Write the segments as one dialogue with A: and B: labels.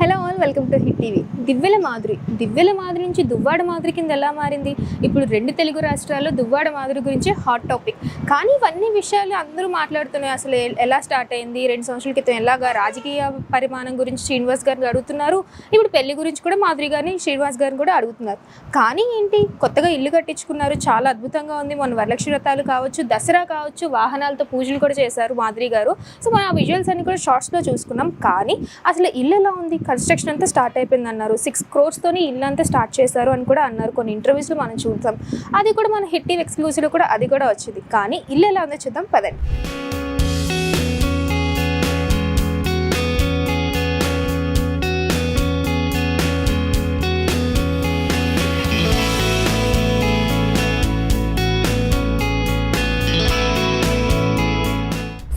A: Hello all, welcome to Hit TV. Divvala Madhuri నుంచి దువ్వాడ మాధురి కింద ఎలా మారింది? ఇప్పుడు రెండు తెలుగు రాష్ట్రాల్లో దువ్వాడ మాధురి గురించి హాట్ టాపిక్. కానీ ఇవన్నీ విషయాలు అందరూ మాట్లాడుతున్నాయి. అసలు ఎలా స్టార్ట్ అయింది, 2 సంవత్సరాల క్రితం ఎలాగా రాజకీయ పరిమాణం గురించి శ్రీనివాస్ గారిని అడుగుతున్నారు. ఇప్పుడు పెళ్లి గురించి కూడా మాధురి గారిని శ్రీనివాస్ గారిని కూడా అడుగుతున్నారు. కానీ ఏంటి, కొత్తగా ఇల్లు కట్టించుకున్నారు, చాలా అద్భుతంగా ఉంది. మన వరలక్ష్మి వ్రతాలు కావచ్చు, దసరా కావచ్చు, వాహనాలతో పూజలు కూడా చేశారు మాధురి గారు. సో మనం ఆ విజువల్స్ అన్ని కూడా షార్ట్స్లో చూసుకున్నాం. కానీ అసలు ఇల్లు ఎలా ఉంది? కన్స్ట్రక్షన్ అంతా స్టార్ట్ అయిపోయింది అన్నారు. 6 crores తోని ఇల్లు అంతా స్టార్ట్ చేశారు అని కూడా అన్నారు. కొన్ని ఇంటర్వ్యూస్లో మనం చూద్దాం. అది కూడా మన హిట్ టీవీ ఎక్స్క్లూసివ్లో కూడా అది కూడా వచ్చింది. కానీ ఇల్లు ఎలా ఉందో చూద్దాం పదండి.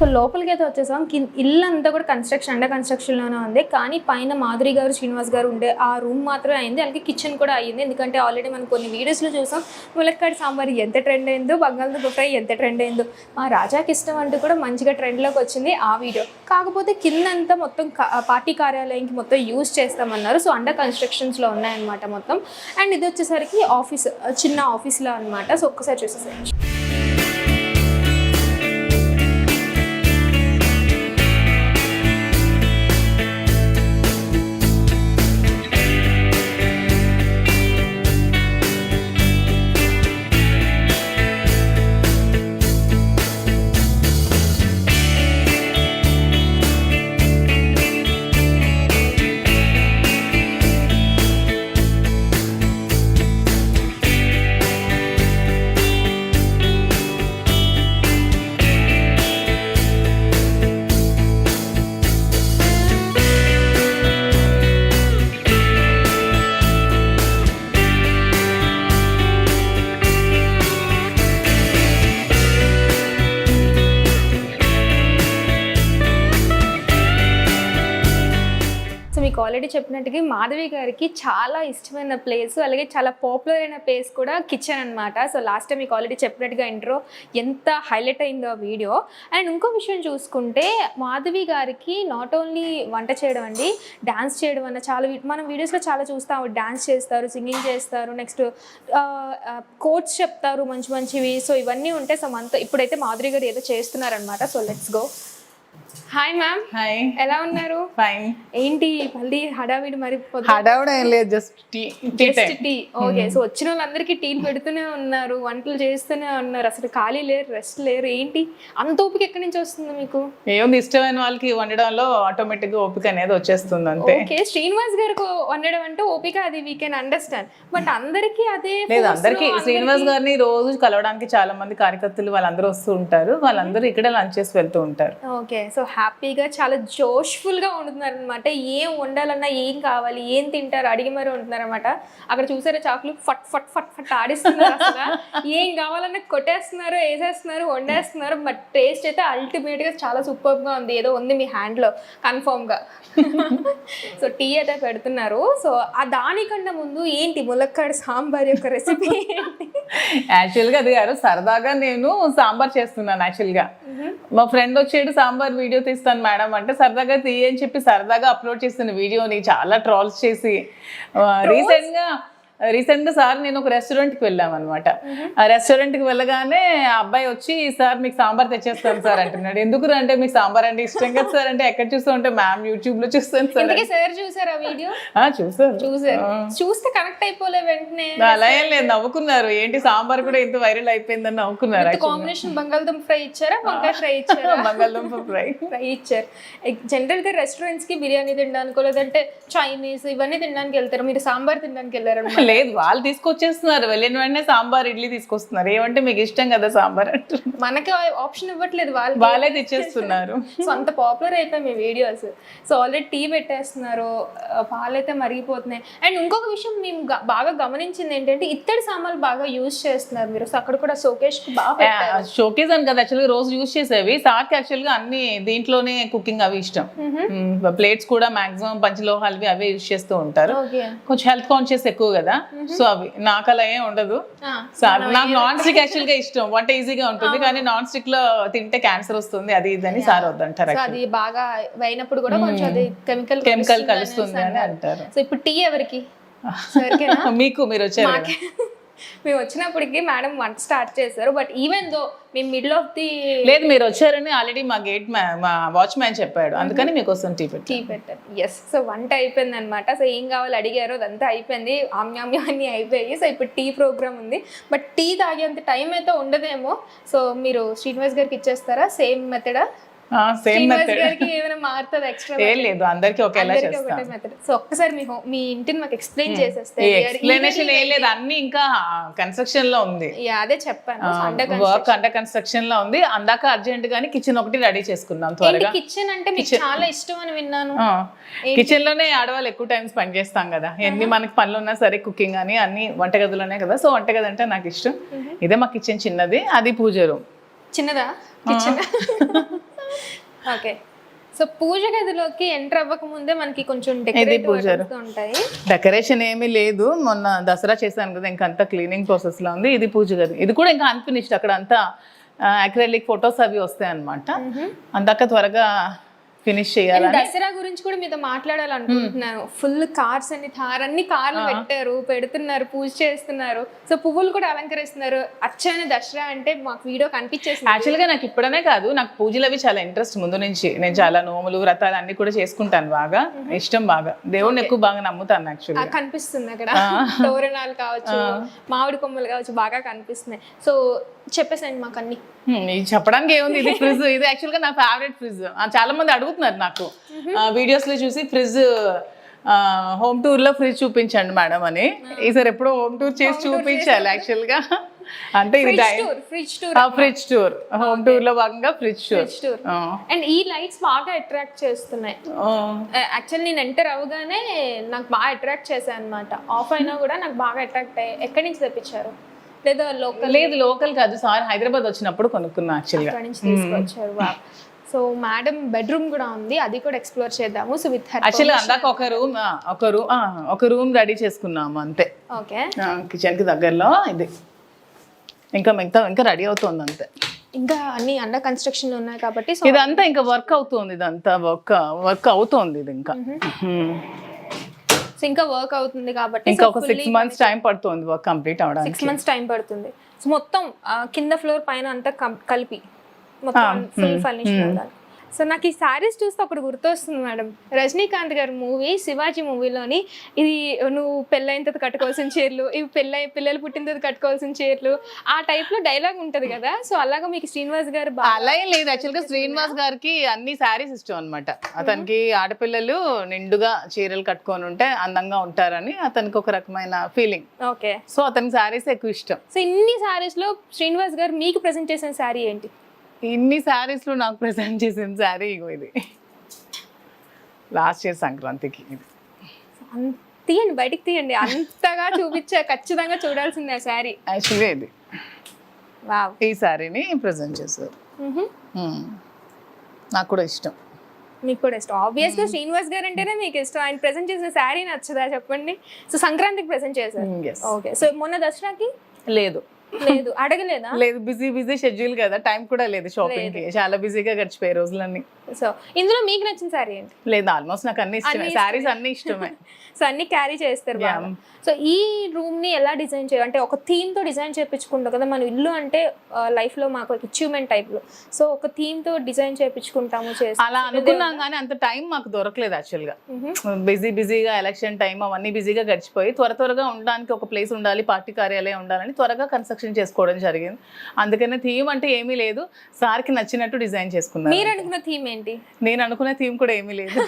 A: సో లోపలికి అయితే వచ్చేసాం. ఇల్లు అంతా కూడా అండర్ కన్స్ట్రక్షన్లోనే ఉంది. కానీ పైన మాధురి గారు, శ్రీనివాస్ గారు ఉండే ఆ రూమ్ మాత్రమే అయింది. అలాగే కిచెన్ కూడా అయ్యింది. ఎందుకంటే ఆల్రెడీ మనం కొన్ని వీడియోస్లో చూసాం, ములక్కాడ సాంబార్ ఎంత ట్రెండ్ అయిందో, బంగాళదుంప ఫ్రై ఎంత ట్రెండ్ అయిందో, మా రాజాకి ఇష్టం అంటూ కూడా మంచిగా ట్రెండ్లోకి వచ్చింది ఆ వీడియో. కాకపోతే కిందంతా మొత్తం పార్టీ కార్యాలయంకి మొత్తం యూజ్ చేస్తామన్నారు. సో అండర్ కన్స్ట్రక్షన్స్లో ఉన్నాయన్నమాట మొత్తం. అండ్ ఇది వచ్చేసరికి ఆఫీస్, చిన్న ఆఫీస్లో అనమాట. సో ఒక్కసారి చూసేసరికి మీకు ఆల్రెడీ చెప్పినట్టుగా మాధవి గారికి చాలా ఇష్టమైన ప్లేస్, అలాగే చాలా పాపులర్ అయిన ప్లేస్ కూడా కిచెన్ అనమాట. సో లాస్ట్ టైం మీకు ఆల్రెడీ చెప్పినట్టుగా ఇంట్రో ఎంత హైలైట్ అయిందో వీడియో. అండ్ ఇంకో విషయం చూసుకుంటే మాధవి గారికి నాట్ ఓన్లీ వంట చేయడం అండి, డ్యాన్స్ చేయడం అన్న చాలా మనం వీడియోస్లో చాలా చూస్తాము. డ్యాన్స్ చేస్తారు, సింగింగ్ చేస్తారు, నెక్స్ట్ కోట్స్ చెప్తారు మంచి మంచివి. సో ఇవన్నీ ఉంటే సో మనతో ఇప్పుడైతే మాధురి గారు ఏదో చేస్తున్నారనమాట. So let's go. Hi ma'am.
B: Hi,
A: ఎలా ఉన్నారు?
B: ఫైన్.
A: ఏంటి మళ్ళీ హడావిడి? మరి
B: హడావిడి ఏం లేదు, జస్ట్ టీ.
A: ఓకే. సో వచ్చిన వాళ్ళందరికీ టీలు పెడుతూనే ఉన్నారు, వంటలు చేస్తూనే ఉన్నారు, అసలు ఖాళీ లేరు, రెస్ట్ లేరు. ఏంటి అంత ఓపిక ఎక్కడి నుంచి వస్తుంది మీకు?
B: ఏముంది, ఇష్టమైన వాళ్ళకి వండడంలో ఆటోమేటిక్ గా ఓపిక అనేది వచ్చేస్తుంది అంతే.
A: ఓకే, శ్రీనివాస్ గారికి వండడం అంటే ఓపిక, అది వీ కెన్ అండర్స్టాండ్. బట్ అందరికీ అదే
B: లేదు. అందరికి శ్రీనివాస్ గారిని రోజు కలవడానికి చాలా మంది కార్యకర్తలు వాళ్ళందరూ వస్తూ ఉంటారు. వాళ్ళందరూ ఇక్కడ లంచ్ చేసి వెళ్తూ ఉంటారు.
A: ఓకే. సో హ్యాపీగా చాలా జోష్ఫుల్గా వండుతున్నారు అనమాట. ఏం వండాలన్నా, ఏం కావాలి, ఏం తింటారు అడిగి మరీ వండుతున్నారు అనమాట. అక్కడ చూసారా చాకులు ఫట్ ఫట్ ఫట్ ఫట్ ఆడిస్తున్నారు. అసలు ఏం కావాలన్నా కొట్టేస్తున్నారు, వేసేస్తున్నారు, వండేస్తున్నారు. బట్ టేస్ట్ అయితే అల్టిమేట్గా చాలా సూపర్గా ఉంది. ఏదో ఉంది మీ హ్యాండ్లో కన్ఫర్మ్గా. సో టీ అయితే పెడుతున్నారు. సో ఆ దానికన్నా ముందు ఏంటి ములక్కాడ సాంబార్ యొక్క రెసిపీ ఏంటి?
B: యాక్చువల్గా అది గారు సరదాగా నేను సాంబార్ చేస్తున్నాను. యాక్చువల్గా మా ఫ్రెండ్ వచ్చేడు సాంబార్ వీడియో తీస్తాను మేడం అంటే, సరదాగా తీయని చెప్పి సరదాగా అప్లోడ్ చేస్తున్న వీడియోని చాలా ట్రోల్స్ చేసి రీసెంట్ గా సార్ నేను ఒక రెస్టారెంట్కి వెళ్ళాం అనమాట. ఆ రెస్టారెంట్కి వెళ్ళగానే ఆ అబ్బాయి వచ్చి, సార్ మీకు సాంబార్ తెచ్చేస్తాను సార్ అంటున్నాడు. ఎందుకు అంటే మీకు సాంబార్ అంటే ఇష్టం కదా సార్ అంటే, ఎక్కడ చూస్తూ ఉంటే మ్యామ్ యూట్యూబ్ లో చూస్తాను సార్.
A: సార్ చూసారా వీడియో? చూసారు. చూస్తే కనెక్ట్ అయిపోలే వెంటనే?
B: అలా ఏం లేదు, నవ్వుకున్నారు. ఏంటి సాంబార్ కూడా ఇంత వైరల్ అయిపోయిందని నవ్వుకున్నారు.
A: కాంబినేషన్ బంగాళదుంప ఫ్రై ఇచ్చారా, వంకాయ ఫ్రై ఇచ్చారా?
B: బంగాళదుంప ఫ్రై
A: ఇచ్చారు. జనరల్ గా రెస్టారెంట్స్ కి బిర్యానీ తినడానికి, లేదంటే చైనీస్ ఇవన్నీ తినడానికి వెళ్తారు, మీరు సాంబార్ తినడానికి వెళ్ళారు?
B: లేదు, వాళ్ళు తీసుకొచ్చేస్తున్నారు. వెళ్ళిన వెంటనే సాంబార్ ఇడ్లీ తీసుకొస్తున్నారు. ఏమంటే మీకు ఇష్టం కదా సాంబార్ అంటారు.
A: మనకి ఆప్షన్ ఇవ్వట్లేదు,
B: వాళ్ళే తెచ్చేస్తున్నారు.
A: సో అంత పాపులర్ అయిపోయి మీ వీడియోస్. సో ఆల్రెడీ టీ పెట్టేస్తున్నారు, పాలైతే మరిగిపోతున్నాయి. అండ్ ఇంకొక విషయం మేము బాగా గమనించింది ఏంటంటే, ఇత్తడి సామాన్లు బాగా యూజ్ చేస్తున్నారు మీరు. సో అక్కడ కూడా షోకేస్ బాగా
B: షోకేస్ అని కదా యాక్చువల్గా రోజు యూజ్ చేసేవి. సార్కి యాక్చువల్గా అన్ని దీంట్లోనే కుకింగ్ అవి ఇష్టం. ప్లేట్స్ కూడా మాక్సిమం పంచలోహాలు అవే యూజ్ చేస్తూ ఉంటారు. కొంచెం హెల్త్ కాన్షియస్ ఎక్కువ కదా, సో అవి నాకు అలా ఏం ఉండదు. నాకు నాన్ స్టిక్ యాక్చువల్ గా ఇష్టం, వంట ఈజీగా ఉంటుంది కానీ నాన్ స్టిక్ లో తింటే క్యాన్సర్ వస్తుంది అది ఇదని సార్ వద్దంటారు.
A: అది బాగా అయినప్పుడు కూడా కొంచెం అది
B: కెమికల్ కలుస్తుంది అని అంటారు.
A: సో ఇప్పుడు టీ ఎవరికి?
B: మీకు, మీరు వచ్చారు.
A: మేము వచ్చినప్పటికి మేడం వంట స్టార్ట్ చేశారు. బట్ ఈవెన్ దో మేము మిడిల్ ఆఫ్ ది
B: లేదు మీరు వచ్చారని ఆల్రెడీ మా గేట్ మా వాచ్మ్యాన్ చెప్పాడు, అందుకని మీకోసం టీ
A: పెట్టారు. ఎస్, సో వంట అయిపోయింది అనమాట. సో ఏం కావాలి అడిగారు, అదంతా అయిపోయింది, ఆమ్యామ్యం అన్నీ అయిపోయాయి. సో ఇప్పుడు టీ ప్రోగ్రామ్ ఉంది. బట్ టీ తాగేంత టైం అయితే ఉండదేమో. సో మీరు శ్రీనివాస్ గారికి ఇచ్చేస్తారా? సేమ్ మెథడా?
B: సేమ్ మెథడ్
A: ఏమైనా మారుతుంది ఎక్స్ట్రా?
B: ఏం లేదు, అందరికి ఒకేలా చేస్తాం.
A: సో ఒక్కసారి మీ ఇంటిని మాకు ఎక్స్ప్లెయిన్ చేసేస్తే.
B: ఎక్స్ప్లెనేషన్ ఏం లేదు, అన్ని ఇంకా కన్స్ట్రక్షన్ లో ఉంది.
A: అదే చెప్పాను,
B: వర్క్ అండర్ కన్స్ట్రక్షన్ లో ఉంది. అందాక అర్జెంట్ గానీ కిచెన్ ఒకటి రెడీ చేసుకున్నాం త్వరగా.
A: కిచెన్ అంటే మీకు చాలా ఇష్టం అని విన్నాను.
B: కిచెన్ లోనే ఆడవాళ్ళు ఎక్కువ టైం స్పెండ్ చేస్తాం కదా, ఎన్ని మనకి పనులు ఉన్నా సరే, కుకింగ్ అని అన్ని వంటగదిలోనే కదా. సో వంటగది అంటే నాకు ఇష్టం. ఇదే మా కిచెన్ చిన్నది, అది పూజ రూమ్.
A: చిన్నదా కిచెన్? ఓకే. సో పూజ గదిలోకి ఎంటర్ అవ్వక ముందే మనకి కొంచెం ఉంటాయి.
B: డెకరేషన్ ఏమీ లేదు, మొన్న దసరా చేశాను కదా, ఇంకంతా క్లీనింగ్ ప్రాసెస్ లో ఉంది. ఇది పూజ గది, ఇది కూడా ఇంకా అన్ఫినిష్డ్. అక్కడ అంతా అక్రిలిక్ ఫొటోస్ అవి వస్తాయి అనమాట, అందాక త్వరగా ఫినిష్ చేయాలి.
A: దసరా గురించి కూడా మీతో మాట్లాడాలనుకుంటున్నాను. ఫుల్ కార్స్ అన్ని అన్ని కార్లు పెడుతున్నారు, పూజ చేస్తున్నారు. సో పువ్వులు కూడా అలంకరిస్తున్నారు. అచ్చని దసరా అంటే మాకు వీడియో కనిపించేసి.
B: యాక్చువల్ గా నాకు ఇప్పుడనే కాదు, నాకు పూజలు అవి చాలా ఇంట్రెస్ట్ ముందు నుంచి. నేను చాలా నోములు వ్రతాలు అన్ని కూడా చేసుకుంటాను, బాగా ఇష్టం, బాగా దేవుడిని ఎక్కువ బాగా నమ్ముతాను. యాక్చువల్గా
A: కనిపిస్తుంది అక్కడ తోరణాలు కావచ్చు, మామిడి కొమ్మలు కావచ్చు, బాగా కనిపిస్తున్నాయి. సో చెప్పేసండి మాకు అన్ని.
B: చెప్పడానికి ఏముంది, ఇది ఫ్రిడ్జ్. ఇది యాక్చువల్ గా నా ఫేవరెట్ ఫ్రిడ్జ్. చాలా మంది అడుగుతున్నారు నాకు వీడియోస్ లో చూసి, ఫ్రిడ్జ్ హోమ్ టూర్ లో ఫ్రిడ్జ్ చూపించండి మేడం అని. ఈసారి ఎప్పుడో హోమ్ టూర్ చేసి చూపించాలి యాక్చువల్ గా. అంటే ఇది ఫ్రిడ్జ్ టూర్, హోమ్ టూర్ లో భాగంగా ఫ్రిడ్జ్ టూర్.
A: అండ్ ఈ లైట్స్ బాగా అట్రాక్ట్ చేస్తున్నాయి. యాక్చువల్ నేను ఎంటర్ అవగానే నాకు బాగా అట్రాక్ట్ చేశాను అనమాట. ఆఫ్ అయినా కూడా నాకు బాగా అట్రాక్ట్ అయ్యాయి. ఎక్కడి నుంచి తెప్పించారు? లేదా లోకల్?
B: లేదు లోకల్ కాదు సార్, హైదరాబాద్ వచ్చినప్పుడు కొనుక్కున్నా యాక్చువల్గా.
A: అక్కడి నుంచి తీసుకొచ్చారు. సో మేడం బెడ్రూమ్ కూడా ఉంది, అది కూడా ఎక్స్ప్లోర్ చేద్దాము. సో విత్
B: యాక్చువల్లీ అందాక ఒక రూమ్ రెడీ చేసుకున్నాము అంతే.
A: ఓకే,
B: కిచెన్ కి దగ్గరలో ఇది. ఇంకా మిగతా ఇంకా రెడీ అవుతుంది అంతే.
A: ఇంకా అన్ని అండర్ కన్స్ట్రక్షన్ ఉన్నాయి కాబట్టి
B: ఇదంతా ఇంకా వర్క్ అవుతుంది. ఇదంతా వర్క్ అవుతుంది. ఇది
A: ఇంకా వర్క్ అవుతుంది కాబట్టి
B: ఇంకా ఒక 6 months టైం పడుతుంది వర్క్ కంప్లీట్ అవడానికి.
A: 6 months టైం పడుతుంది. సో మొత్తం కింద ఫ్లోర్ పైన అంతా కలిపి మొత్తం ఫుల్ ఫర్నిష్ ఉండాలి. సో నాకు ఈ శారీస్ చూస్తే ఒకటి గుర్తొస్తుంది మేడం, రజనీకాంత్ గారి మూవీ శివాజీ మూవీలోని, ఇది నువ్వు పెళ్ళైన తర్వాత కట్టుకోవాల్సిన చీరలు, ఇవి పిల్లలు పుట్టిన తర్వాత కట్టుకోవాల్సిన చీరలు, ఆ టైప్ లో డైలాగ్ ఉంటది కదా. సో అలాగా మీకు శ్రీనివాస్ గారు
B: అలా ఏం లేదు. యాక్చువల్ గా శ్రీనివాస్ గారికి అన్ని శారీస్ ఇష్టం అనమాట. అతనికి ఆడపిల్లలు నిండుగా చీరలు కట్టుకొని ఉంటే అందంగా ఉంటారని అతనికి ఒక రకమైన ఫీలింగ్.
A: ఓకే, సో
B: అతనికి శారీస్ ఎక్కువ ఇష్టం.
A: సో ఇన్ని శారీస్ లో శ్రీనివాస్ గారు మీకు ప్రెజెంట్ చేసిన శారీ ఏంటి?
B: ఇన్ని శారీస్ లో నాకు ప్రెజెంట్ చేసిన శారీ ఇది లాస్ట్ ఇయర్ సంక్రాంతికి.
A: తీయండి, బయటికి తీయండి, అంతగా చూపించా, ఖచ్చితంగా చూడాల్సిందే ఆ శారీ.
B: యాక్చువల్గా ఇది ఈ శారీని ప్రెజెంట్ చేశారు. నాకు కూడా ఇష్టం.
A: మీకు కూడా ఇష్టం. ఆబ్వియస్ గా శ్రీనివాస్ గారు అంటేనే మీకు ఇష్టం. ఆయన ప్రెజెంట్ చేసిన శారీ నచ్చదా చెప్పండి? సో సంక్రాంతికి ప్రెజెంట్ చేశారు. ఓకే, సో మొన్న దసరాకి
B: లేదు
A: అడగలేదా?
B: లేదు, బిజీ షెడ్యూల్ కదా, టైం కూడా లేదు షాపింగ్ కి. చాలా బిజీగా గడిచిపోయే రోజులన్నీ.
A: సో ఇందులో మీకు నచ్చిన శారీ ఏంటి?
B: లేదు, ఆల్మోస్ట్ నాకు అన్ని ఇష్టమే, శారీస్ అన్ని ఇష్టమే.
A: సో అన్ని క్యారీ చేస్తారు. సో ఈ రూమ్ ని ఎలా డిజైన్ చేయాలి అంటే ఒక థీమ్ తో డిజైన్ చేయించుకుంటాం కదా మన ఇల్లు అంటే లైఫ్ లో మాకు అచీవ్మెంట్ టైప్ లో. సో ఒక థీమ్ తో డిజైన్ చేయించుకుంటాము.
B: అలా అనుకున్నాం కానీ అంత టైం మాకు దొరకలేదు యాక్చువల్ గా. బిజీగా ఎలక్షన్ టైం అవన్నీ బిజీగా గడిచిపోయి త్వరగా ఉండడానికి ఒక ప్లేస్ ఉండాలి, పార్టీ కార్యాలయం ఉండాలని త్వరగా కన్స్ట్రక్షన్ చేసుకోవడం జరిగింది. అందుకనే థీమ్ అంటే ఏమీ లేదు, సార్కి నచ్చినట్టు డిజైన్ చేసుకున్నాను.
A: మీరు అనుకున్న థీమ్ ఏంటి?
B: నేను అనుకున్న థీమ్ కూడా ఏమీ లేదు.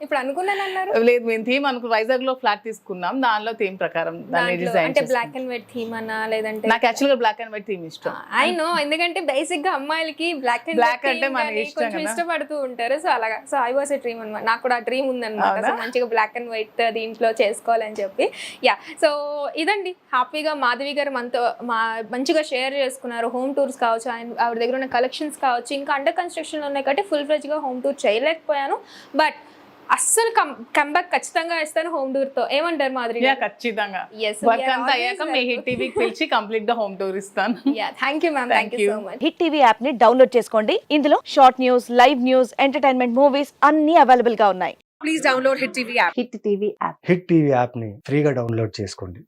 A: ఇప్పుడు అనుకున్నాను
B: లేదు, మేము థీమ్ వైజాగ్ లో ఫ్లాట్ తీసుకున్నాం, దానిలో థీమ్ ప్రకారం దాన్ని డిజైన్.
A: అంటే బ్లాక్ అండ్ వైట్ థీమ్ అన్నా లేదంటే?
B: నాకు యాక్చువల్ గా బ్లాక్ అండ్ వైట్ థీమ్ ఇష్టం.
A: ఐ నో, ఎందుకంటే బేసిక్ గా అమ్మాయిలకి బ్లాక్
B: అంటే మనకి
A: ఇష్టపడుతూ ఉంటారు. సో అలాగా, so I was a dream అన్నమాట. నాకు కూడా డ్రీమ్ ఉందన్నమాట, మంచిగా బ్లాక్ అండ్ వైట్ దీంట్లో చేసుకోవాలని చెప్పి. యా, సో ఇదండి హ్యాపీగా మాధవి గారు మనతో మంచిగా షేర్ చేసుకున్నారు. హోమ్ టూర్స్ కావచ్చు, ఆవిడ దగ్గర ఉన్న కలెక్షన్స్ కావచ్చు, ఇంకా అండర్ కన్స్ట్రక్షన్ ఉన్నాయి కాబట్టి ఫుల్ ఫ్లెడ్జ్ గా హోమ్ టూర్ చేయలేకపోయాను. బట్ అస్సలు కంబ్యాక్ ఖచ్చితంగా ఇస్తాను హోమ్ టూర్ తో. ఏమంటారు మాధురి?
B: యా ఖచ్చితంగా.
A: Yes, we
B: వర్క్
A: are
B: అంతా
A: always
B: అయ్యాక మీ హిట్ టీవీకి పిలిచి కంప్లీట్ గా హోమ్ టూర్ ఇస్తాను.
A: Thank you ma'am, thank you so much.
C: Hit TV app ని డౌన్లోడ్ చేసుకోండి. ఇందులో short news, live news, entertainment movies అన్ని అవైలబుల్ గా ఉన్నాయి.
D: Please download Hit TV app.
C: Hit TV app.
E: Hit TV యాప్ని ఫ్రీగా డౌన్లోడ్ చేసుకోండి.